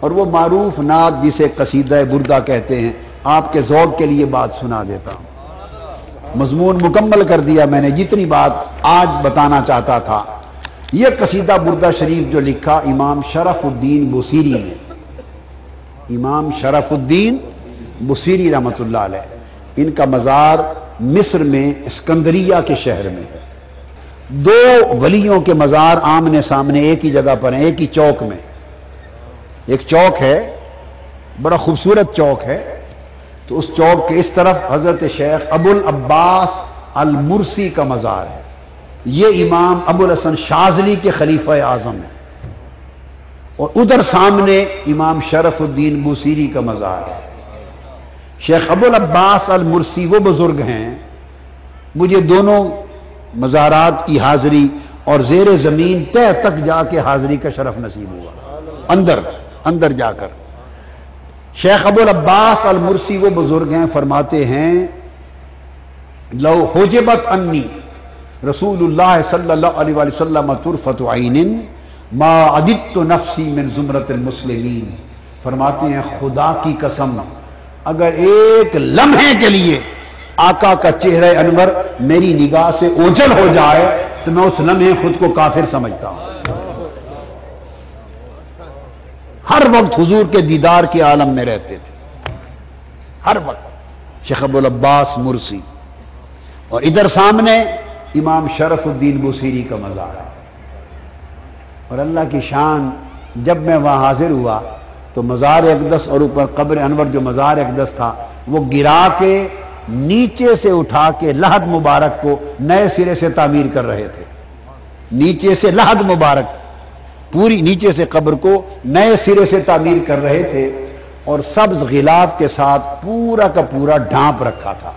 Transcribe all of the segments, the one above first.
اور وہ معروف نعت جسے قصیدہ بردہ کہتے ہیں، آپ کے ذوق کے لیے بات سنا دیتا ہوں۔ مضمون مکمل کر دیا میں نے، جتنی بات آج بتانا چاہتا تھا۔ یہ قصیدہ بردہ شریف جو لکھا امام شرف الدین بوصیری نے، امام شرف الدین بوصیری رحمۃ اللہ علیہ، ان کا مزار مصر میں اسکندریہ کے شہر میں ہے۔ دو ولیوں کے مزار آمنے سامنے ایک ہی جگہ پر ہیں، ایک ہی چوک میں۔ ایک چوک ہے، بڑا خوبصورت چوک ہے، تو اس چوک کے اس طرف حضرت شیخ ابو العباس المرسی کا مزار ہے۔ یہ امام ابو الحسن شاذلی کے خلیفہ اعظم ہیں، اور ادھر سامنے امام شرف الدین بوصیری کا مزار ہے۔ شیخ ابو العباس المرسی وہ بزرگ ہیں، مجھے دونوں مزارات کی حاضری اور زیر زمین تہ تک جا کے حاضری کا شرف نصیب ہوا، اندر جا کر۔ شیخ ابو العباس المرسی وہ بزرگ ہیں، فرماتے ہیں لو حجبت انی رسول اللہ صلی اللہ علیہ وآلہ وسلم طرفۃ عین ما عددت نفسی من زمرۃ المسلمین۔ فرماتے ہیں خدا کی قسم، اگر ایک لمحے کے لیے آقا کا چہرہ انور میری نگاہ سے اوجھل ہو جائے تو میں اس لمحے خود کو کافر سمجھتا ہوں۔ ہر وقت حضور کے دیدار کے عالم میں رہتے تھے، ہر وقت۔ شیخ ابو العباس مرسی، اور ادھر سامنے امام شرف الدین بوصیری کا مزار ہے۔ اور اللہ کی شان، جب میں وہاں حاضر ہوا تو مزار اقدس اور اوپر قبر انور جو مزار اقدس تھا وہ گرا کے نیچے سے اٹھا کے لحد مبارک کو نئے سرے سے تعمیر کر رہے تھے۔ نیچے سے لحد مبارک، پوری نیچے سے قبر کو نئے سرے سے تعمیر کر رہے تھے، اور سبز غلاف کے ساتھ پورا کا پورا ڈھانپ رکھا تھا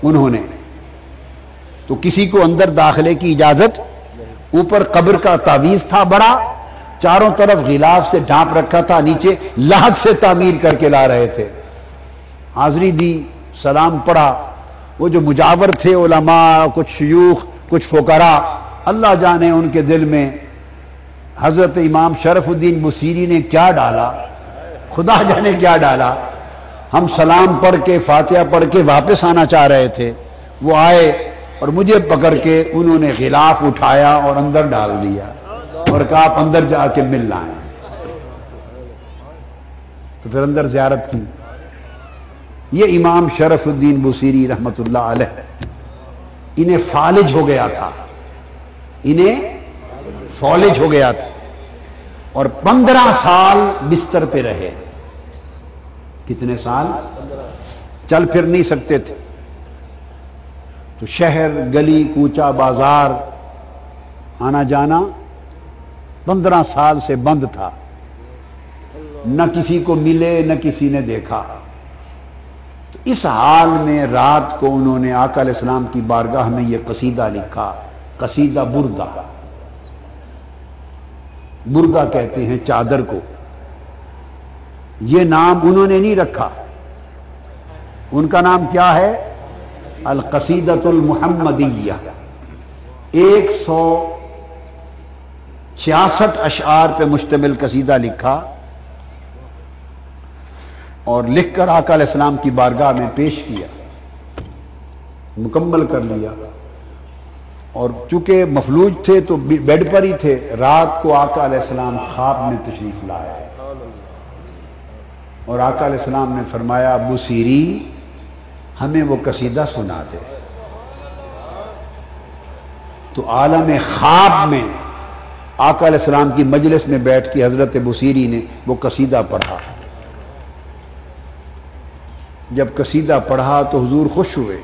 انہوں نے۔ تو کسی کو اندر داخلے کی اجازت، اوپر قبر کا تعویذ تھا بڑا، چاروں طرف غلاف سے ڈھانپ رکھا تھا، نیچے لحد سے تعمیر کر کے لا رہے تھے۔ حاضری دی، سلام پڑھا۔ وہ جو مجاور تھے علماء، کچھ شیوخ، کچھ فقراء، اللہ جانے ان کے دل میں حضرت امام شرف الدین بوصیری نے کیا ڈالا، خدا جانے کیا ڈالا۔ ہم سلام پڑھ کے فاتحہ پڑھ کے واپس آنا چاہ رہے تھے، وہ آئے اور مجھے پکڑ کے انہوں نے غلاف اٹھایا اور اندر ڈال دیا اور کہا آپ اندر جا کے مل لائیں۔ تو پھر اندر زیارت کی۔ یہ امام شرف الدین بوصیری رحمۃ اللہ علیہ، انہیں فالج ہو گیا تھا، فالج ہو گیا تھا، اور 15 سال بستر پہ رہے۔ کتنے سال؟ چل پھر نہیں سکتے تھے، تو شہر گلی کوچہ بازار آنا جانا 15 سال سے بند تھا، نہ کسی کو ملے نہ کسی نے دیکھا۔ تو اس حال میں رات کو انہوں نے آقا علیہ السلام کی بارگاہ میں یہ قصیدہ لکھا، قصیدہ بردہ۔ بردہ کہتے ہیں چادر کو، یہ نام انہوں نے نہیں رکھا، ان کا نام کیا ہے؟ القصیدۃ المحمدیہ۔ 166 اشعار پہ مشتمل قصیدہ لکھا، اور لکھ کر آقا علیہ السلام کی بارگاہ میں پیش کیا، مکمل کر لیا۔ اور چونکہ مفلوج تھے تو بیڈ پر ہی تھے، رات کو آقا علیہ السلام خواب میں تشریف لائے، اور آقا علیہ السلام نے فرمایا بوصیری ہمیں وہ قصیدہ سنا دے۔ تو عالم خواب میں آقا علیہ السلام کی مجلس میں بیٹھ کے حضرت بوصیری نے وہ قصیدہ پڑھا۔ جب قصیدہ پڑھا تو حضور خوش ہوئے۔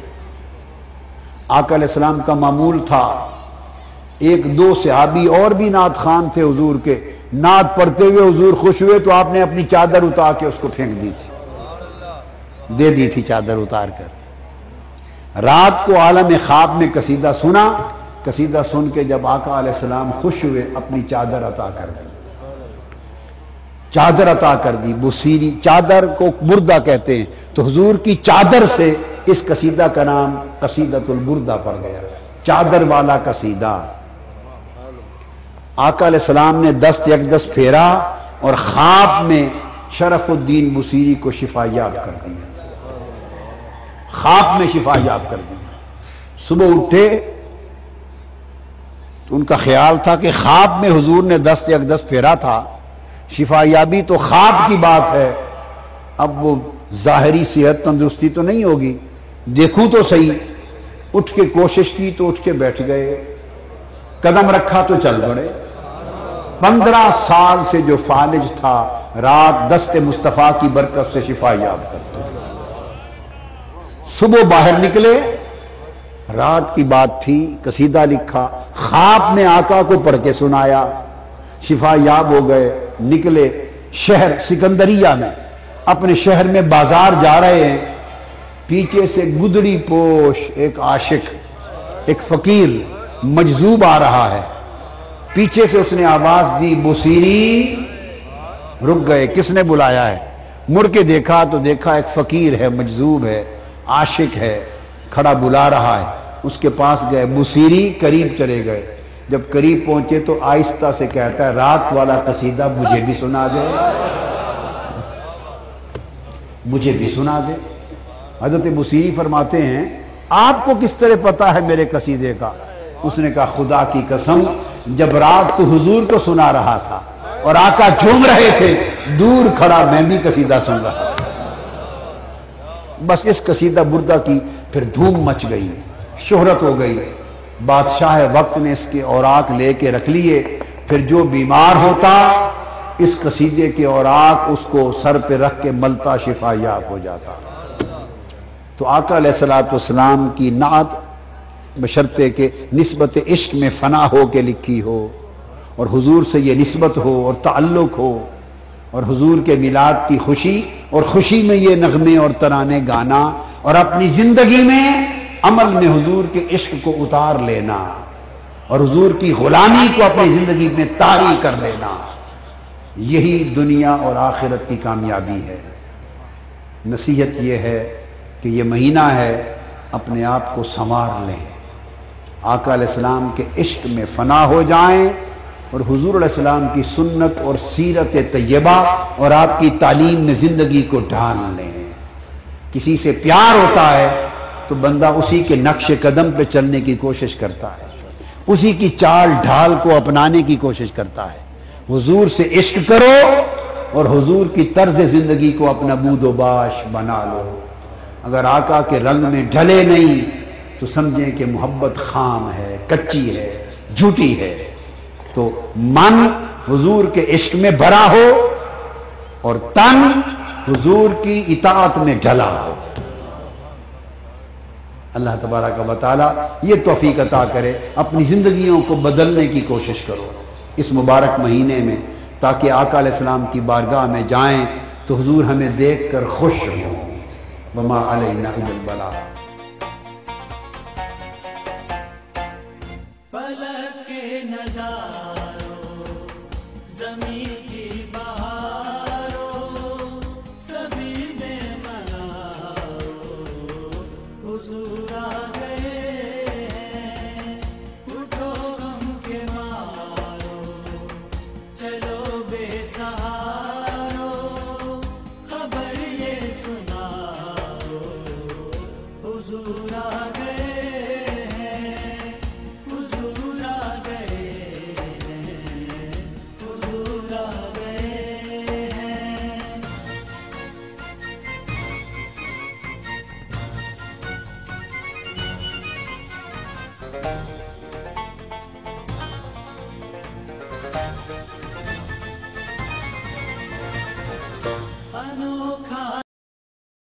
آقا علیہ السلام کا معمول تھا، ایک دو صحابی اور بھی نعت خوان تھے حضور کے، نعت پڑھتے ہوئے حضور خوش ہوئے تو آپ نے اپنی چادر اتار کے اس کو پھینک دی تھی، دے دی تھی چادر اتار کر۔ رات کو عالم خواب میں قصیدہ سنا، قصیدہ سن کے جب آقا علیہ السلام خوش ہوئے اپنی چادر عطا کر دی، چادر عطا کر دی۔ بوصیری چادر کو بردہ کہتے ہیں، تو حضور کی چادر سے اس قصیدہ کا نام قصیدۃ البردہ پڑ گیا، چادر والا قصیدہ۔ آقا علیہ السلام نے دست یک دست پھیرا اور خواب میں شرف الدین بصیری کو شفا یاب کر دیا، خواب میں شفا یاب کر دیا۔ صبح اٹھے تو ان کا خیال تھا کہ خواب میں حضور نے دست اقدس پھیرا تھا، شفا یابی تو خواب کی بات ہے، اب وہ ظاہری صحت تندرستی تو نہیں ہوگی، دیکھوں تو صحیح۔ اٹھ کے کوشش کی تو اٹھ کے بیٹھ گئے، قدم رکھا تو چل پڑے۔ 15 سال سے جو فالج تھا، رات دست مصطفیٰ کی برکت سے شفا یاب کرتا۔ صبح باہر نکلے، رات کی بات تھی، قصیدہ لکھا، خواب میں آقا کو پڑھ کے سنایا، شفا یاب ہو گئے۔ نکلے شہر سکندریہ میں، اپنے شہر میں بازار جا رہے ہیں، پیچھے سے گدڑی پوش ایک عاشق، ایک فقیر مجذوب آ رہا ہے۔ پیچھے سے اس نے آواز دی، بصیری۔ رک گئے، کس نے بلایا ہے؟ مڑ کے دیکھا تو دیکھا ایک فقیر ہے، مجذوب ہے، عاشق ہے، کھڑا بلا رہا ہے۔ اس کے پاس گئے، بصیری، قریب چلے گئے۔ جب قریب پہنچے تو آہستہ سے کہتا ہے، رات والا قصیدہ مجھے بھی سنا دے، مجھے بھی سنا دے۔ حضرت بصیری فرماتے ہیں، آپ کو کس طرح پتا ہے میرے قصیدے کا؟ اس نے کہا، خدا کی قسم، جب رات کو حضور کو سنا رہا تھا اور آقا جھوم رہے تھے، دور کھڑا میں بھی قصیدہ سن رہا تھا۔ بس اس قصیدہ بردہ کی پھر دھوم مچ گئی، شہرت ہو گئی۔ بادشاہ وقت نے اس کے اوراق لے کے رکھ لیے، پھر جو بیمار ہوتا اس قصیدے کے اوراق اس کو سر پہ رکھ کے ملتا، شفا یاب ہو جاتا۔ تو آقا علیہ السلام کی نعت بشرطے کہ نسبت عشق میں فنا ہو کے لکھی ہو، اور حضور سے یہ نسبت ہو اور تعلق ہو، اور حضور کے میلاد کی خوشی، اور خوشی میں یہ نغمے اور ترانے گانا، اور اپنی زندگی میں عمل میں حضور کے عشق کو اتار لینا، اور حضور کی غلامی کو اپنی زندگی میں طاری کر لینا، یہی دنیا اور آخرت کی کامیابی ہے۔ نصیحت یہ ہے کہ یہ مہینہ ہے، اپنے آپ کو سنوار لیں، آقا علیہ السلام کے عشق میں فنا ہو جائیں، اور حضور علیہ السلام کی سنت اور سیرت طیبہ اور آپ کی تعلیم میں زندگی کو ڈھال لیں۔ کسی سے پیار ہوتا ہے تو بندہ اسی کے نقش قدم پہ چلنے کی کوشش کرتا ہے، اسی کی چال ڈھال کو اپنانے کی کوشش کرتا ہے۔ حضور سے عشق کرو اور حضور کی طرز زندگی کو اپنا بود و باش بنا لو۔ اگر آقا کے رنگ میں ڈھلے نہیں تو سمجھیں کہ محبت خام ہے، کچی ہے، جھوٹی ہے۔ تو من حضور کے عشق میں بھرا ہو اور تن حضور کی اطاعت میں ڈھلا ہو۔ اللہ تبارک و تعالی یہ توفیق عطا کرے، اپنی زندگیوں کو بدلنے کی کوشش کرو اس مبارک مہینے میں، تاکہ آقا علیہ السلام کی بارگاہ میں جائیں تو حضور ہمیں دیکھ کر خوش ہوں۔ وما علینا الا البلاغ۔ فلک کے نظاروں، زمین کی بہاروں، سبھی میں مناؤ، حضور آ گئے ہیں، اٹھو غم کے مارو، چلو بے سہارو، خبر یہ سناؤ، حضور آ گئے ہیں، حضور آ گئے ہیں، حضور آ گئے ہیں۔ انوکھا